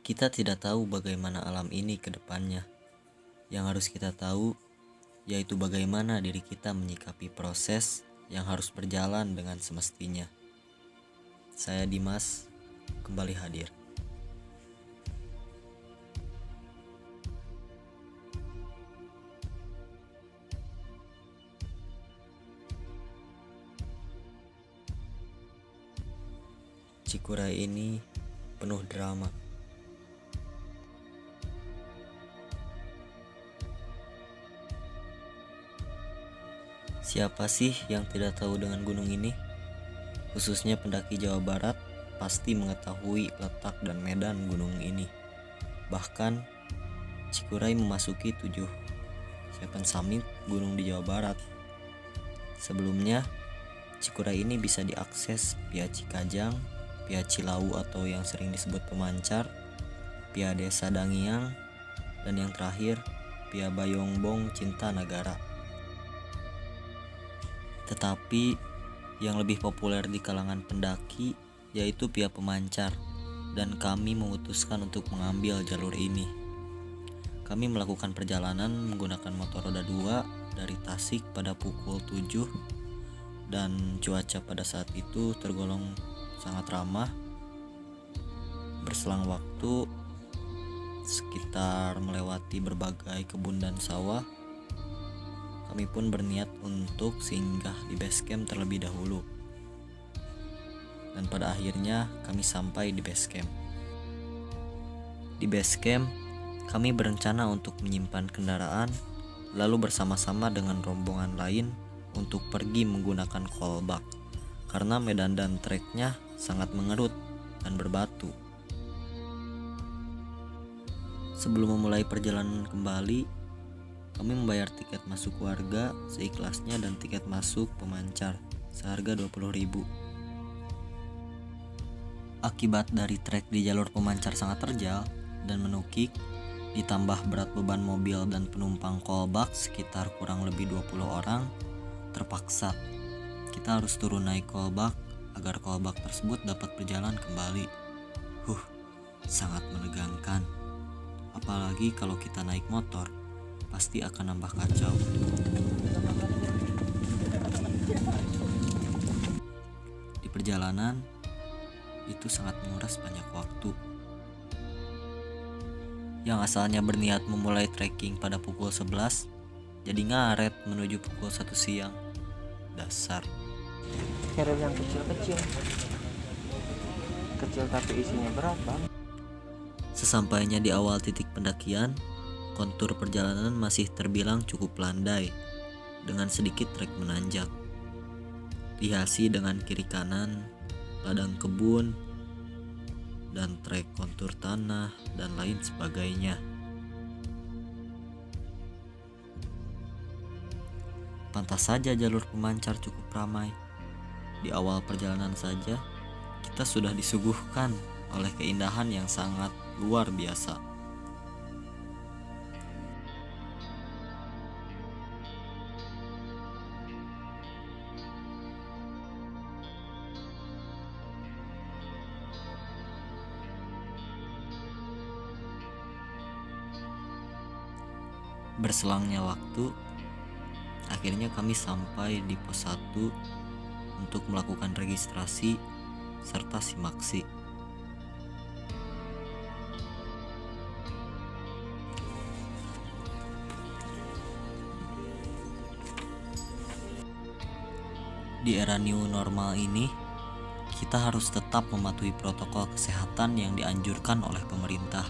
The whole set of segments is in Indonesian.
Kita tidak tahu bagaimana alam ini ke depannya. Yang harus kita tahu yaitu bagaimana diri kita menyikapi proses yang harus berjalan dengan semestinya. Saya Dimas, kembali hadir. Cikuray ini penuh drama. Siapa sih yang tidak tahu dengan gunung ini? Khususnya pendaki Jawa Barat pasti mengetahui letak dan medan gunung ini. Bahkan Cikuray memasuki 7 summit gunung di Jawa Barat. Sebelumnya Cikuray ini bisa diakses via Cikajang, via Cilawu atau yang sering disebut Pemancar, via Desa Dangiang, dan yang terakhir via Bayongbong Cinta Nagara. Tetapi yang lebih populer di kalangan pendaki yaitu via Pemancar, dan kami memutuskan untuk mengambil jalur ini. Kami melakukan perjalanan menggunakan motor roda 2 dari Tasik pada pukul 7, dan cuaca pada saat itu tergolong sangat ramah. Berselang waktu sekitar melewati berbagai kebun dan sawah, kami pun berniat untuk singgah di base camp terlebih dahulu. Dan pada akhirnya kami sampai di base camp. Di base camp, kami berencana untuk menyimpan kendaraan, lalu bersama-sama dengan rombongan lain untuk pergi menggunakan kolbak, karena medan dan treknya sangat mengerut dan berbatu. Sebelum memulai perjalanan kembali, kami membayar tiket masuk warga seikhlasnya dan tiket masuk Pemancar seharga 20.000. Akibat dari trek di jalur Pemancar sangat terjal dan menukik, ditambah berat beban mobil dan penumpang kolbak sekitar kurang lebih 20 orang, terpaksa kita harus turun naik kolbak agar kolbak tersebut dapat berjalan kembali. Sangat menegangkan. Apalagi kalau kita naik motor, pasti akan nambah kacau. Di perjalanan itu sangat menguras banyak waktu. Yang asalnya berniat memulai trekking pada pukul 11 jadi ngaret menuju pukul 1 siang. Dasar. Carrier yang kecil-kecil tapi isinya berat bang. Sesampainya di awal titik pendakian, kontur perjalanan masih terbilang cukup landai dengan sedikit trek menanjak. Dihiasi dengan kiri kanan ladang kebun dan trek kontur tanah dan lain sebagainya. Pantas saja jalur Pemancar cukup ramai. Di awal perjalanan saja kita sudah disuguhkan oleh keindahan yang sangat luar biasa. Berselangnya waktu, akhirnya kami sampai di pos 1 untuk melakukan registrasi serta simaksi. Di era new normal ini, kita harus tetap mematuhi protokol kesehatan yang dianjurkan oleh pemerintah.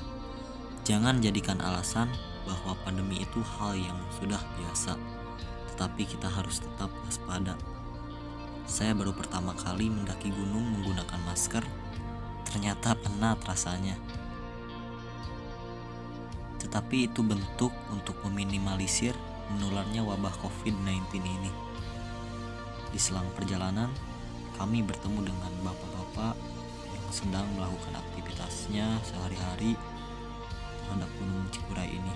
Jangan jadikan alasan bahwa pandemi itu hal yang sudah biasa, tetapi kita harus tetap waspada. Saya baru pertama kali mendaki gunung menggunakan masker, ternyata penat rasanya. Tetapi itu bentuk untuk meminimalisir menularnya wabah COVID-19 ini. Di selang perjalanan, kami bertemu dengan bapak-bapak yang sedang melakukan aktivitasnya sehari-hari terhadap gunung Cikuray ini.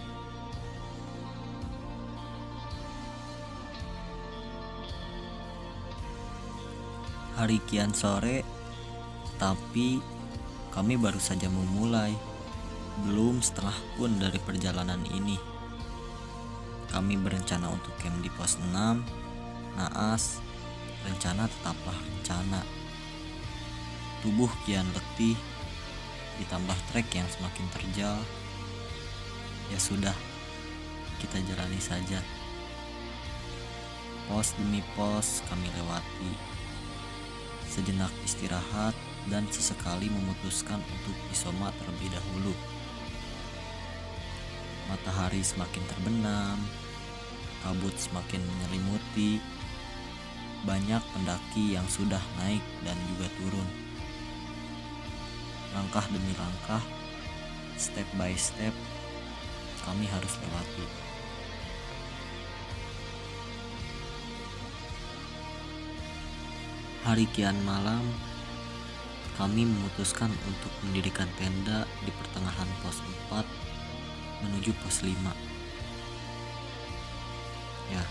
Hari kian sore, tapi kami baru saja memulai. Belum setengah pun dari perjalanan ini, kami berencana untuk camp di pos 6. Naas, rencana tetaplah rencana. Tubuh kian letih, ditambah trek yang semakin terjal. Ya sudah, kita jalani saja. Pos demi pos kami lewati. Sejenak istirahat dan sesekali memutuskan untuk isoma terlebih dahulu. Matahari semakin terbenam, kabut semakin menyelimuti. Banyak pendaki yang sudah naik dan juga turun. Langkah demi langkah, step by step, kami harus lewati. Hari kian malam, kami memutuskan untuk mendirikan tenda di pertengahan pos 4 menuju pos 5. Ya,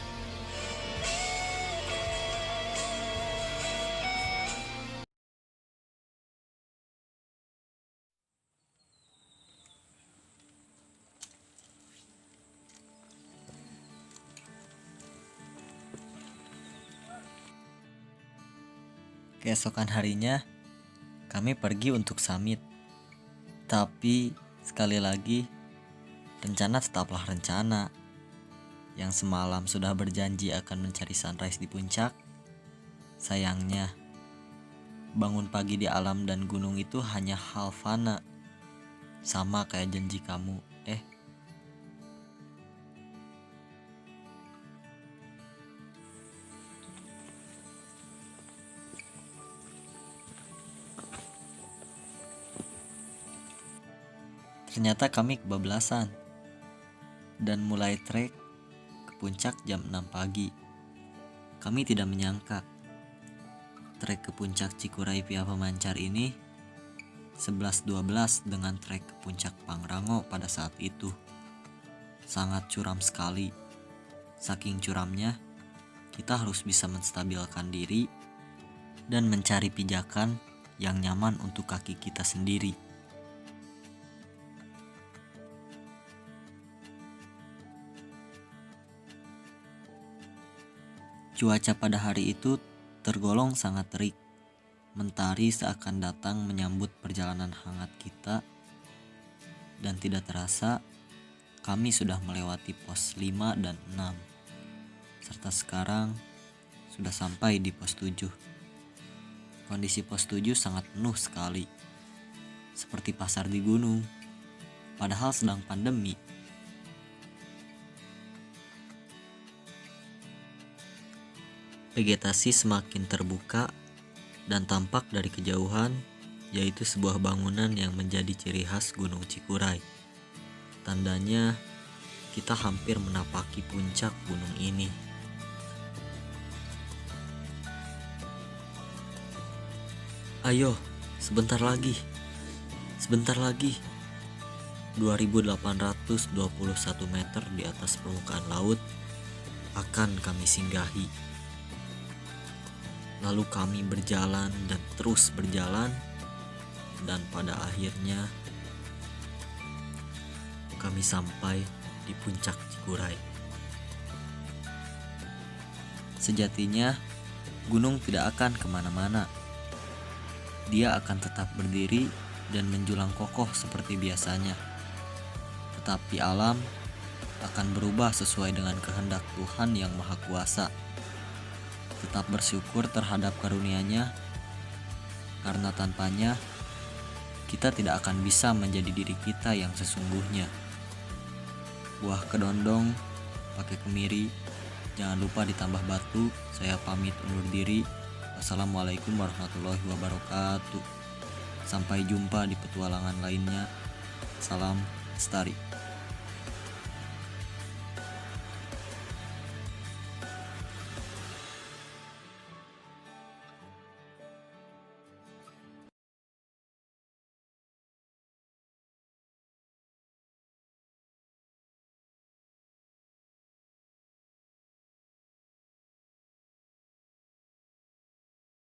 keesokan harinya kami pergi untuk summit. Tapi sekali lagi, rencana tetaplah rencana. Yang semalam sudah berjanji akan mencari sunrise di puncak, sayangnya bangun pagi di alam dan gunung itu hanya hal fana. Sama kayak janji kamu. Ternyata kami kebablasan dan mulai trek ke puncak jam 6 pagi. Kami tidak menyangka trek ke puncak Cikuray via Pemancar ini 11-12 dengan trek ke puncak Pangrango pada saat itu. Sangat curam sekali. Saking curamnya, kita harus bisa menstabilkan diri dan mencari pijakan yang nyaman untuk kaki kita sendiri. Cuaca pada hari itu tergolong sangat terik. Mentari seakan datang menyambut perjalanan hangat kita. Dan tidak terasa, kami sudah melewati pos 5 dan 6. Serta sekarang sudah sampai di pos 7. Kondisi pos 7 sangat penuh sekali. Seperti pasar di gunung. Padahal sedang pandemi. Vegetasi semakin terbuka dan tampak dari kejauhan, yaitu sebuah bangunan yang menjadi ciri khas Gunung Cikuray. Tandanya kita hampir menapaki puncak gunung ini. Ayo, sebentar lagi. 2.821 meter di atas permukaan laut akan kami singgahi. Lalu kami berjalan dan terus berjalan, dan pada akhirnya kami sampai di puncak Cikuray. Sejatinya, gunung tidak akan kemana-mana. Dia akan tetap berdiri dan menjulang kokoh seperti biasanya. Tetapi alam akan berubah sesuai dengan kehendak Tuhan yang Maha Kuasa. Tetap bersyukur terhadap karunia-Nya, karena tanpanya kita tidak akan bisa menjadi diri kita yang sesungguhnya. Buah kedondong pakai kemiri, jangan lupa ditambah batu. Saya pamit undur diri. Wassalamualaikum warahmatullahi wabarakatuh. Sampai jumpa di petualangan lainnya. Salam Lestari.